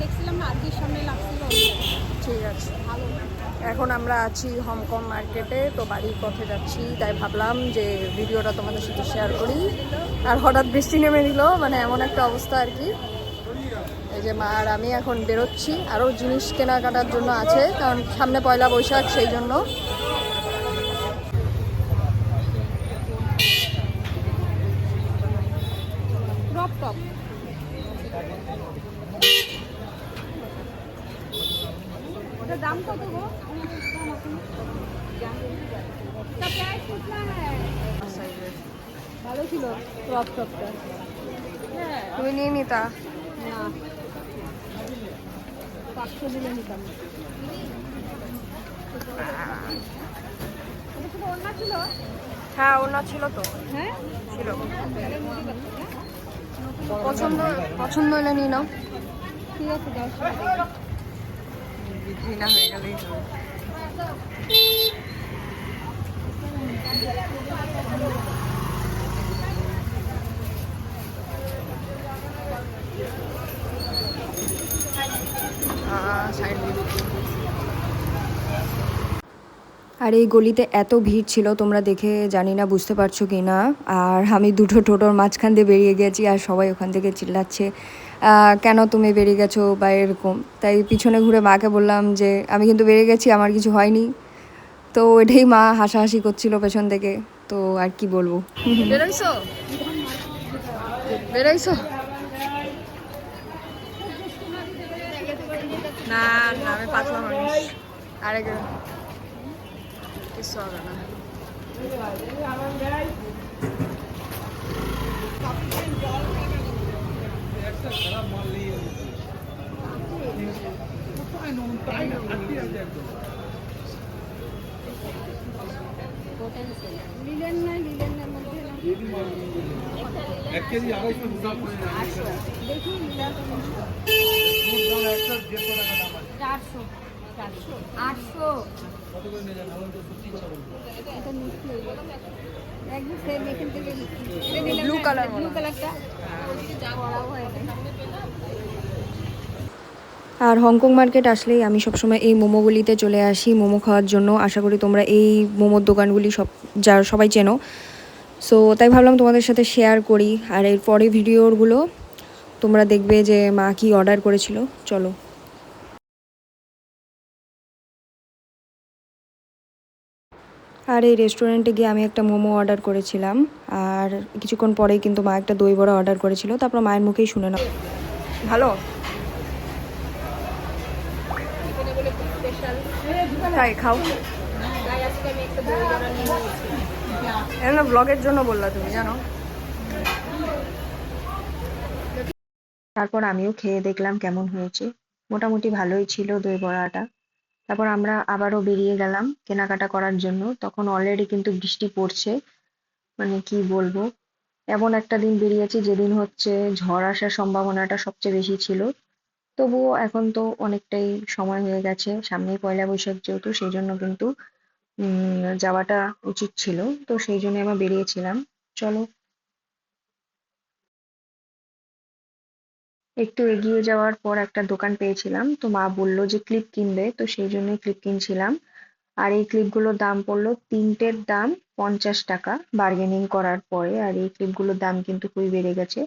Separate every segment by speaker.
Speaker 1: দেখছিলাম না আজকের সামনে লাগছিল।
Speaker 2: ঠিক আছে, এখন আমরা আছি হংকং মার্কেটে, তো বাড়ির পথে যাচ্ছি, তাই ভাবলাম যে ভিডিওটা তোমাদের সাথে শেয়ার করি। আর হঠাৎ বৃষ্টি নেমে দিল, মানে এমন একটা অবস্থা আর কি। এই যে মা আর আমি এখন বেরোচ্ছি, আরও জিনিস কেনাকাটার জন্য আছে, কারণ সামনে পয়লা বৈশাখ, সেই জন্য।
Speaker 1: ক্রপ টপ ওটার দাম কত গো? ভালো ছিল ক্রপ টপটা।
Speaker 2: তুমি নিয়ে নিতা?
Speaker 1: না 500 দিলে নিতাম। এটা শুধু ওড়না ছিল?
Speaker 2: হ্যাঁ ওনা ছিল তো,
Speaker 1: হ্যাঁ
Speaker 2: ছিল। পছন্দ পছন্দ হলে নিয়ে নাও।
Speaker 1: ঠিক আছে যাও।
Speaker 2: ঘৃণা হয়ে গেলেই হবে। আর এই গলিতে এত ভিড় ছিল, তোমরা দেখে জানি না বুঝতে পারছো কি না। আর আমি দুটো টোটোর মাঝখান দিয়ে বেরিয়ে গেছি, আর সবাই ওখান থেকে চিল্লাচ্ছে কেন তুমি বেরিয়ে গেছো বা এরকম। তাই পিছনে ঘুরে মাকে বললাম যে আমি কিন্তু বেরিয়ে গেছি, আমার কিছু হয়নি। তো ওইটাই মা হাসাহাসি করছিল পেছন থেকে। তো আর কি বলবো। বেরোইছো বেরোইছো? না না, আমি পাতলা মানুষ, আরেক কিছু হবে না।
Speaker 1: লিলেন নাই, লিলেনের মধ্যে
Speaker 3: এক কেজি 250
Speaker 1: দেখি লিলেন 400 800 এটা মিষ্টি একদম সেম এখান থেকে
Speaker 2: ব্লু কালার,
Speaker 1: ব্লু কালারটা বড়াও হয়ে যায়।
Speaker 2: আর হংকং মার্কেট আসলেই আমি সবসময় এই মোমোগুলিতে চলে আসি মোমো খাওয়ার জন্য। আশা করি তোমরা এই মোমোর দোকানগুলি যারা সবাই চেনো। সো তাই ভাবলাম তোমাদের সাথে শেয়ার করি। আর এর পরে ভিডিওগুলো তোমরা দেখবে যে মা কি অর্ডার করেছিল। চলো। আর এই রেস্টুরেন্টে গিয়ে আমি একটা মোমো অর্ডার করেছিলাম, আর কিছুক্ষণ পরেই কিন্তু মা একটা দই বড়া অর্ডার করেছিল। তারপর মায়ের মুখেই শুনে নাও। ভালো তাই খাও। ব্লগের জন্য বললা তুমি, জানো। তারপর আমিও খেয়ে দেখলাম কেমন হয়েছে। মোটামুটি ভালোই ছিল দই বড়াটা। তারপর আমরা আবারও বেরিয়ে গেলাম কেনাকাটা করার জন্য। তখন অলরেডি কিন্তু বৃষ্টি পড়ছে, মানে কি বলবো। এমন একটা দিন বেরিয়েছি যেদিন হচ্ছে ঝড় আসার সম্ভাবনাটা সবচেয়ে বেশি ছিল। তবুও এখন তো অনেকটাই সময় হয়ে গেছে, সামনেই পয়লা বৈশাখ যেহেতু, সেই জন্য কিন্তু যাওয়াটা উচিত ছিল। তো সেই জন্য আমরা বেরিয়েছিলাম। চলো। একটু এগিয়ে যাওয়ার পর একটা দোকান পেয়েছিলাম, তো মা বললো যে ক্লিপ কিনবে, তো সেই জন্যই ক্লিপ কিনছিলাম। আর এই ক্লিপগুলোর দাম পড়লো, তিনটের দাম 50 টাকা বার্গেনিং করার পরে। আর এই ক্লিপগুলোর দাম কিন্তু খুবই বেড়ে গেছে।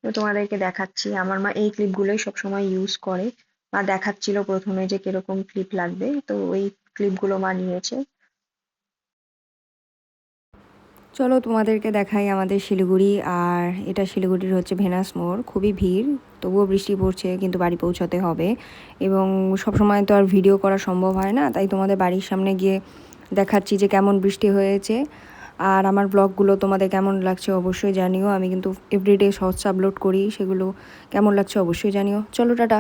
Speaker 2: তো তোমাদেরকে দেখাচ্ছি, আমার মা এই ক্লিপগুলোই সবসময় ইউজ করে। মা দেখাচ্ছিল প্রথমে যে কিরকম ক্লিপ লাগবে, তো ওই ক্লিপগুলো মা নিয়েছে। চলো তোমাদেরকে দেখাই আমাদের শিলিগুড়ি। আর এটা শিলিগুড়ির হচ্ছে ভেনাস মোড়, খুবই ভিড়। তবুও বৃষ্টি পড়ছে, কিন্তু বাড়ি পৌঁছাতে হবে। এবং সবসময় তো আর ভিডিও করা সম্ভব হয় না, তাই তোমাদের বাড়ির সামনে গিয়ে দেখাচ্ছি যে কেমন বৃষ্টি হয়েছে। আর আমার ব্লগগুলো তোমাদের কেমন লাগছে অবশ্যই জানিও। আমি কিন্তু এভরিডে শর্টস আপলোড করি, সেগুলো কেমন লাগছে অবশ্যই জানিও। চলো টাটা।